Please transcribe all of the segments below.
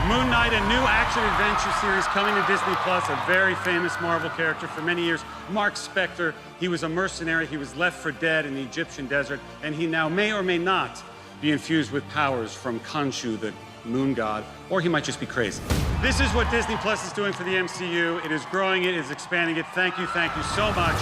Moon Knight, a new action-adventure series coming to Disney+, a very famous Marvel character for many years, Mark Spector. He was a mercenary. He was left for dead in the Egyptian desert, and he now may or may not be infused with powers from Khonshu, the moon god, or he might just be crazy. This is what Disney Plus is doing for the MCU. It is growing it, it is expanding it. Thank you so much.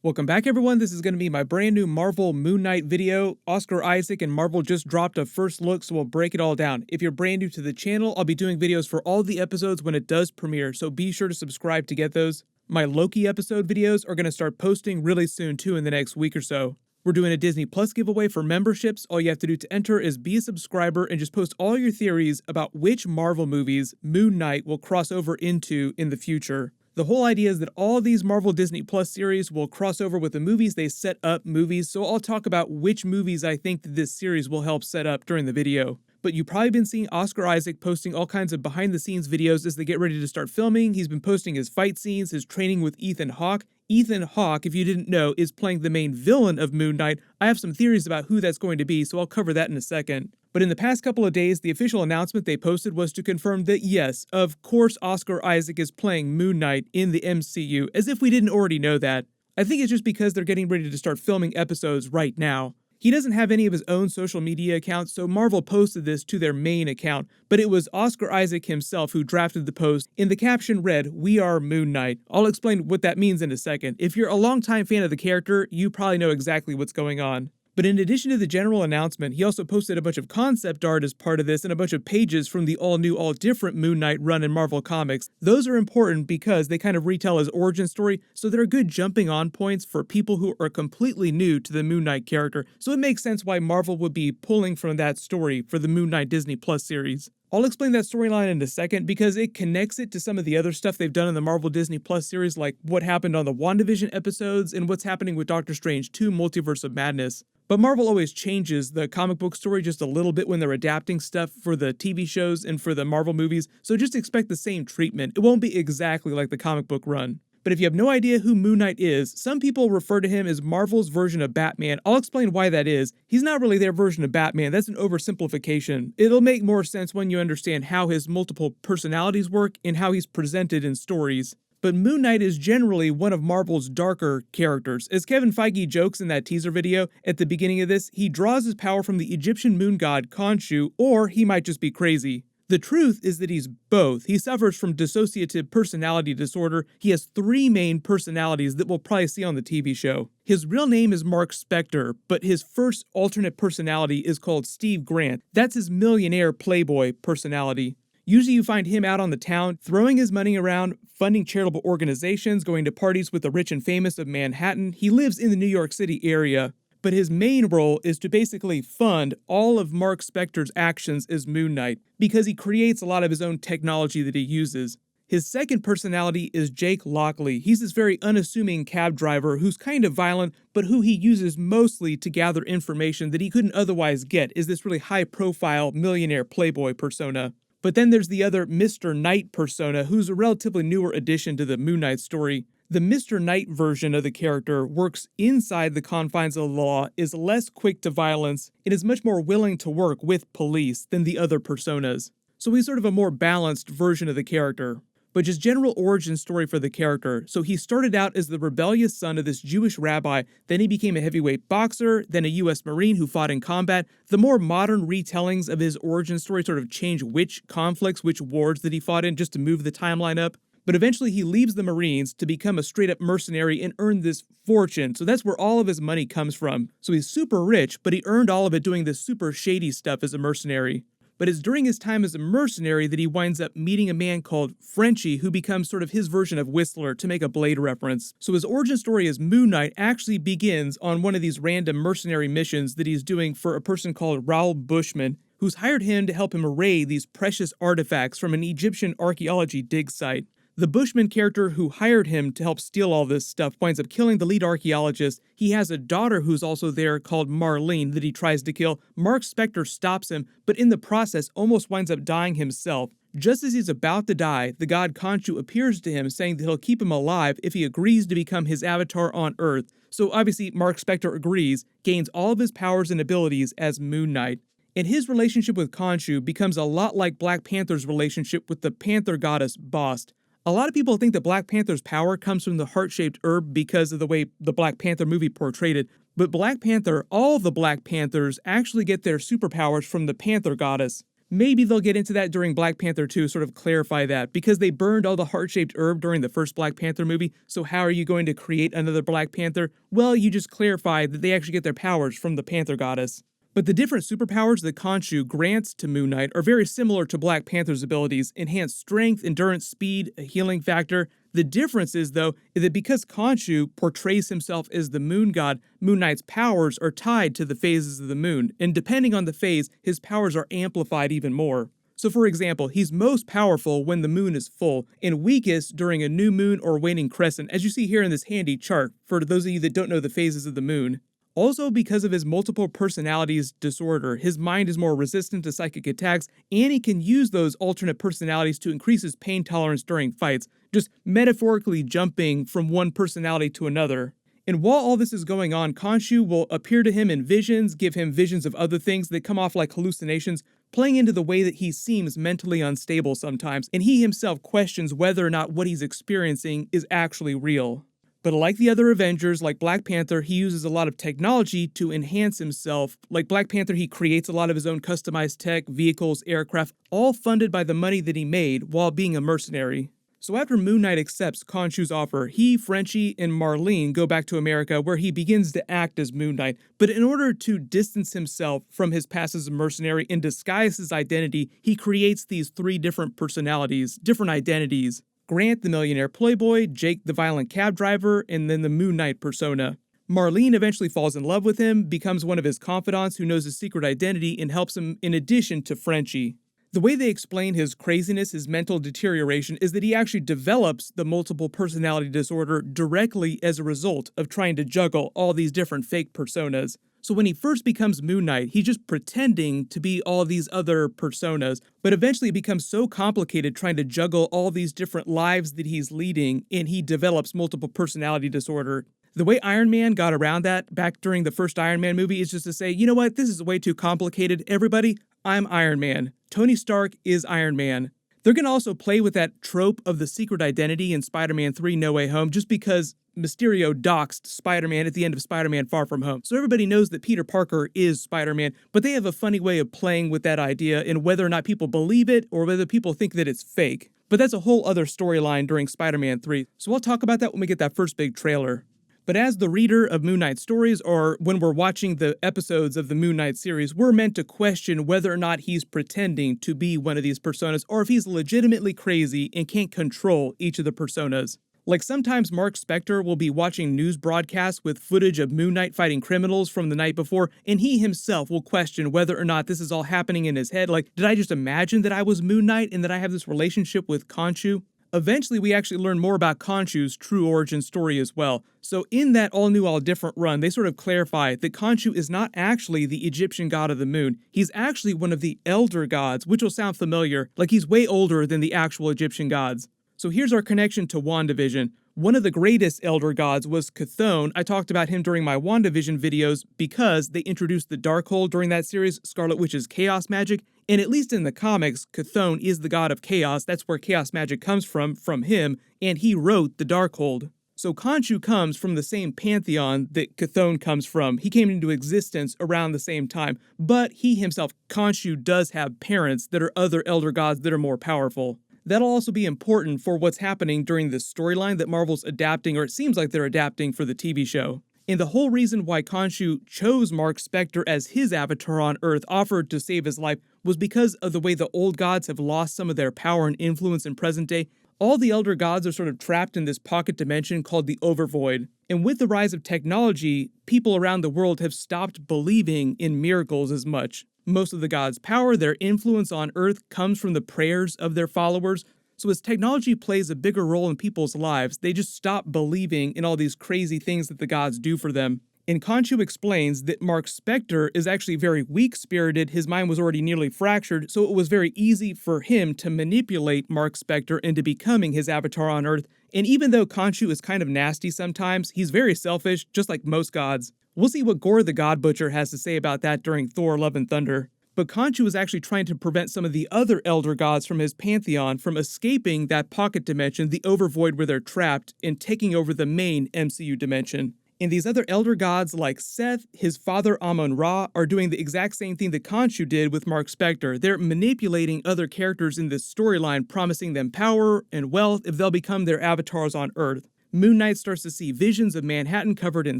Welcome back, everyone. This is going to be my brand new Marvel Moon Knight video. Oscar Isaac and Marvel just dropped a first look, so we'll break it all down. If you're brand new to the channel, I'll be doing videos for all the episodes when it does premiere, so be sure to subscribe to get those. My Loki episode videos are going to start posting really soon too, in the next week or so. We're doing a Disney Plus giveaway for memberships. All you have to do to enter is be a subscriber and just post all your theories about which Marvel movies Moon Knight will cross over into in the future. The whole idea is that all these Marvel Disney Plus series will cross over with the movies they set up movies, so I'll talk about which movies I think that this series will help set up during the video. But you've probably been seeing Oscar Isaac posting all kinds of behind-the-scenes videos as they get ready to start filming. He's been posting his fight scenes, his training with Ethan Hawke. Ethan Hawke, if you didn't know, is playing the main villain of Moon Knight. I have some theories about who that's going to be, so I'll cover that in a second. But in the past couple of days, the official announcement they posted was to confirm that yes, of course Oscar Isaac is playing Moon Knight in the MCU, as if we didn't already know that. I think it's just because they're getting ready to start filming episodes right now. He doesn't have any of his own social media accounts, so Marvel posted this to their main account, but it was Oscar Isaac himself who drafted the post, and the caption read, "We are Moon Knight." I'll explain what that means in a second. If you're a longtime fan of the character, you probably know exactly what's going on. But in addition to the general announcement, he also posted a bunch of concept art as part of this and a bunch of pages from the all-new, all-different Moon Knight run in Marvel Comics. Those are important because they kind of retell his origin story, so they're good jumping-on points for people who are completely new to the Moon Knight character, so it makes sense why Marvel would be pulling from that story for the Moon Knight Disney Plus series. I'll explain that storyline in a second because it connects it to some of the other stuff they've done in the Marvel Disney Plus series, like what happened on the Wandavision episodes and what's happening with Doctor Strange 2 Multiverse of Madness. But Marvel always changes the comic book story just a little bit when they're adapting stuff for the TV shows and for the Marvel movies, so just expect the same treatment. It won't be exactly like the comic book run. But if you have no idea who Moon Knight is, some people refer to him as Marvel's version of Batman. I'll explain why that is. He's not really their version of Batman, that's an oversimplification. It'll make more sense when you understand how his multiple personalities work and how he's presented in stories. But Moon Knight is generally one of Marvel's darker characters. As Kevin Feige jokes in that teaser video at the beginning of this, he draws his power from the Egyptian moon god Khonshu, or he might just be crazy. The truth is that he's both. He suffers from dissociative personality disorder. He has 3 main personalities that we'll probably see on the TV show. His real name is Mark Spector, but his first alternate personality is called Steve Grant. That's his millionaire playboy personality. Usually you find him out on the town, throwing his money around, funding charitable organizations, going to parties with the rich and famous of Manhattan. He lives in the New York City area, but his main role is to basically fund all of Mark Spector's actions as Moon Knight, because he creates a lot of his own technology that he uses. His second personality is Jake Lockley. He's this very unassuming cab driver who's kind of violent, but who he uses mostly to gather information that he couldn't otherwise get as this really high-profile millionaire playboy persona. But then there's the other Mr. Knight persona, who's a relatively newer addition to the Moon Knight story. The Mr. Knight version of the character works inside the confines of the law, is less quick to violence, and is much more willing to work with police than the other personas. So he's sort of a more balanced version of the character. But just general origin story for the character. So he started out as the rebellious son of this Jewish rabbi, then he became a heavyweight boxer, then a US Marine who fought in combat. The more modern retellings of his origin story sort of change which conflicts, which wars that he fought in just to move the timeline up. But eventually he leaves the Marines to become a straight-up mercenary and earn this fortune. So that's where all of his money comes from. So he's super rich, but he earned all of it doing this super shady stuff as a mercenary. But it's during his time as a mercenary that he winds up meeting a man called Frenchie, who becomes sort of his version of Whistler, to make a Blade reference. So his origin story as Moon Knight actually begins on one of these random mercenary missions that he's doing for a person called Raoul Bushman, who's hired him to help him array these precious artifacts from an Egyptian archaeology dig site. The Bushman character who hired him to help steal all this stuff winds up killing the lead archaeologist. He has a daughter who's also there called Marlene that he tries to kill. Mark Spector stops him, but in the process almost winds up dying himself. Just as he's about to die, the god Khonshu appears to him saying that he'll keep him alive if he agrees to become his avatar on Earth. So obviously Mark Spector agrees, gains all of his powers and abilities as Moon Knight. And his relationship with Khonshu becomes a lot like Black Panther's relationship with the Panther goddess Bast. A lot of people think that Black Panther's power comes from the heart-shaped herb because of the way the Black Panther movie portrayed it. But Black Panther, all of the Black Panthers, actually get their superpowers from the Panther goddess. Maybe they'll get into that during Black Panther 2, sort of clarify that, because they burned all the heart-shaped herb during the first Black Panther movie, so how are you going to create another Black Panther? Well, you just clarify that they actually get their powers from the Panther goddess. But the different superpowers that Khonshu grants to Moon Knight are very similar to Black Panther's abilities: enhanced strength, endurance, speed, a healing factor. The difference is, though, is that because Khonshu portrays himself as the moon god, Moon Knight's powers are tied to the phases of the moon, and depending on the phase, his powers are amplified even more. So for example, he's most powerful when the moon is full, and weakest during a new moon or waning crescent, as you see here in this handy chart, for those of you that don't know the phases of the moon. Also, because of his multiple personalities disorder, his mind is more resistant to psychic attacks, and he can use those alternate personalities to increase his pain tolerance during fights, just metaphorically jumping from one personality to another. And while all this is going on, Khonshu will appear to him in visions, give him visions of other things that come off like hallucinations, playing into the way that he seems mentally unstable sometimes, and he himself questions whether or not what he's experiencing is actually real. But like the other Avengers, like Black Panther, he uses a lot of technology to enhance himself. Like Black Panther, he creates a lot of his own customized tech, vehicles, aircraft, all funded by the money that he made while being a mercenary. So after Moon Knight accepts Khonshu's offer, he, Frenchie, and Marlene go back to America, where he begins to act as Moon Knight. But in order to distance himself from his past as a mercenary and disguise his identity, he creates these 3 different personalities, different identities. Grant, the millionaire playboy, Jake, the violent cab driver, and then the Moon Knight persona. Marlene eventually falls in love with him, becomes one of his confidants who knows his secret identity and helps him in addition to Frenchie. The way they explain his craziness, his mental deterioration, is that he actually develops the multiple personality disorder directly as a result of trying to juggle all these different fake personas. So when he first becomes Moon Knight, he's just pretending to be all these other personas, but eventually it becomes so complicated trying to juggle all these different lives that he's leading, and he develops multiple personality disorder. The way Iron Man got around that back during the first Iron Man movie is just to say, you know what, this is way too complicated. Everybody, I'm Iron Man. Tony Stark is Iron Man. They're going to also play with that trope of the secret identity in Spider-Man 3 No Way Home, just because Mysterio doxed Spider-Man at the end of Spider-Man Far From Home. So everybody knows that Peter Parker is Spider-Man, but they have a funny way of playing with that idea and whether or not people believe it or whether people think that it's fake. But that's a whole other storyline during Spider-Man 3, so I'll talk about that when we get that first big trailer. But as the reader of Moon Knight stories, or when we're watching the episodes of the Moon Knight series, we're meant to question whether or not he's pretending to be one of these personas, or if he's legitimately crazy and can't control each of the personas. Like sometimes Mark Spector will be watching news broadcasts with footage of Moon Knight fighting criminals from the night before, and he himself will question whether or not this is all happening in his head. Like, did I just imagine that I was Moon Knight and that I have this relationship with Khonshu? Eventually, we actually learn more about Khonshu's true origin story as well. So in that all-new, all-different run, they sort of clarify that Khonshu is not actually the Egyptian god of the moon. He's actually one of the elder gods, which will sound familiar, like he's way older than the actual Egyptian gods. So here's our connection to Wandavision. One of the greatest elder gods was Chthon. I talked about him during my Wandavision videos because they introduced the Darkhold during that series, Scarlet Witch's chaos magic. And at least in the comics, Chthon is the god of chaos. That's where chaos magic comes from him, and he wrote the Darkhold. So Khonshu comes from the same pantheon that Chthon comes from. He came into existence around the same time, but he himself, Khonshu, does have parents that are other elder gods that are more powerful. That'll also be important for what's happening during this storyline that Marvel's adapting, or it seems like they're adapting for the TV show. And the whole reason why Khonshu chose Mark Spector as his avatar on Earth, offered to save his life, was because of the way the old gods have lost some of their power and influence in present day. All the elder gods are sort of trapped in this pocket dimension called the Overvoid. And with the rise of technology, people around the world have stopped believing in miracles as much. Most of the gods' power, their influence on Earth, comes from the prayers of their followers. So as technology plays a bigger role in people's lives, they just stop believing in all these crazy things that the gods do for them. And Khonshu explains that Mark Spector is actually very weak-spirited, his mind was already nearly fractured, so it was very easy for him to manipulate Mark Spector into becoming his avatar on Earth. And even though Khonshu is kind of nasty sometimes, he's very selfish, just like most gods. We'll see what Gore the God Butcher has to say about that during Thor: Love and Thunder. But Khonshu is actually trying to prevent some of the other Elder Gods from his pantheon from escaping that pocket dimension, the Overvoid where they're trapped, and taking over the main MCU dimension. And these other Elder Gods like Seth, his father Amun-Ra, are doing the exact same thing that Khonshu did with Mark Spector. They're manipulating other characters in this storyline, promising them power and wealth if they'll become their avatars on Earth. Moon Knight starts to see visions of Manhattan covered in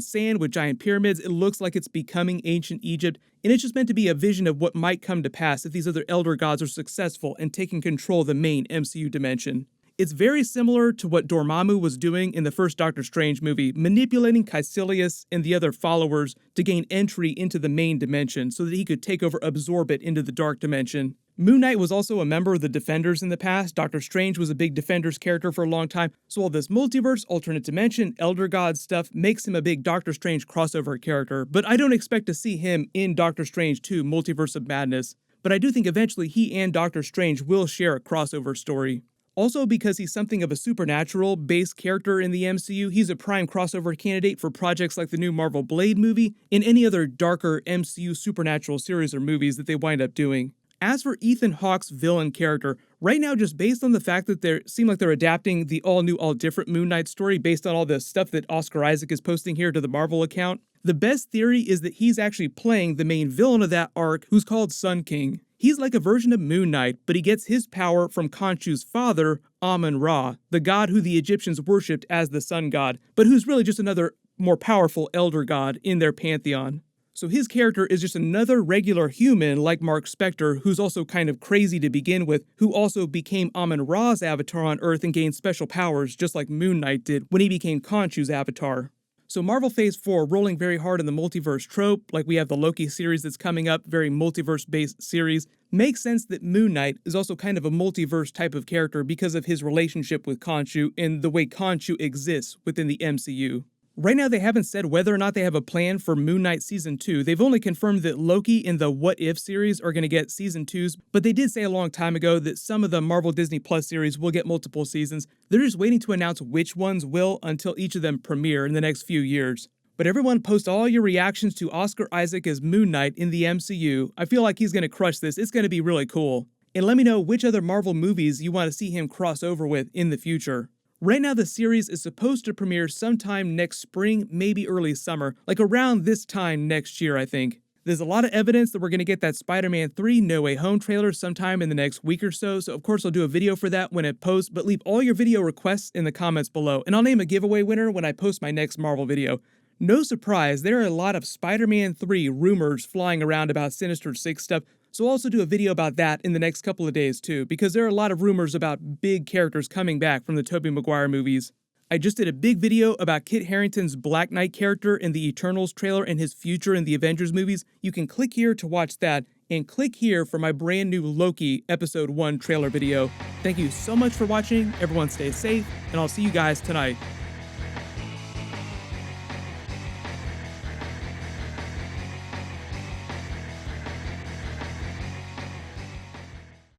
sand with giant pyramids. It looks like it's becoming ancient Egypt, and it's just meant to be a vision of what might come to pass if these other Elder Gods are successful in taking control of the main MCU dimension. It's very similar to what Dormammu was doing in the first Doctor Strange movie, manipulating Caecilius and the other followers to gain entry into the main dimension so that he could take over, absorb it into the dark dimension. Moon Knight was also a member of the Defenders in the past. Doctor Strange was a big Defenders character for a long time, so all this multiverse, alternate dimension, Elder God stuff makes him a big Doctor Strange crossover character, but I don't expect to see him in Doctor Strange 2: Multiverse of Madness. But I do think eventually he and Doctor Strange will share a crossover story. Also, because he's something of a supernatural-based character in the MCU, he's a prime crossover candidate for projects like the new Marvel Blade movie and any other darker MCU supernatural series or movies that they wind up doing. As for Ethan Hawke's villain character, right now, just based on the fact that they seem like they're adapting the all-new, all-different Moon Knight story based on all the stuff that Oscar Isaac is posting here to the Marvel account, the best theory is that he's actually playing the main villain of that arc, who's called Sun King. He's like a version of Moon Knight, but he gets his power from Khonshu's father, Amun-Ra, the god who the Egyptians worshipped as the sun god, but who's really just another more powerful elder god in their pantheon. So his character is just another regular human like Mark Spector, who's also kind of crazy to begin with, who also became Amun-Ra's avatar on Earth and gained special powers just like Moon Knight did when he became Khonshu's avatar. So Marvel Phase 4 rolling very hard in the multiverse trope, like we have the Loki series that's coming up, very multiverse-based series, makes sense that Moon Knight is also kind of a multiverse type of character because of his relationship with Khonshu and the way Khonshu exists within the MCU. Right now, they haven't said whether or not they have a plan for Moon Knight Season 2. They've only confirmed that Loki and the What If series are going to get Season 2s, but they did say a long time ago that some of the Marvel Disney Plus series will get multiple seasons. They're just waiting to announce which ones will until each of them premiere in the next few years. But everyone post all your reactions to Oscar Isaac as Moon Knight in the MCU. I feel like he's going to crush this. It's going to be really cool. And let me know which other Marvel movies you want to see him cross over with in the future. Right now, the series is supposed to premiere sometime next spring, maybe early summer, like around this time next year, I think. There's a lot of evidence that we're going to get that Spider-Man 3 No Way Home trailer sometime in the next week or so of course I'll do a video for that when it posts, but leave all your video requests in the comments below, and I'll name a giveaway winner when I post my next Marvel video. No surprise, there are a lot of Spider-Man 3 rumors flying around about Sinister Six stuff, so I'll also do a video about that in the next couple of days too, because there are a lot of rumors about big characters coming back from the Tobey Maguire movies. I just did a big video about Kit Harington's Black Knight character in the Eternals trailer and his future in the Avengers movies. You can click here to watch that, and click here for my brand new Loki Episode 1 trailer video. Thank you so much for watching, everyone stay safe, and I'll see you guys tonight.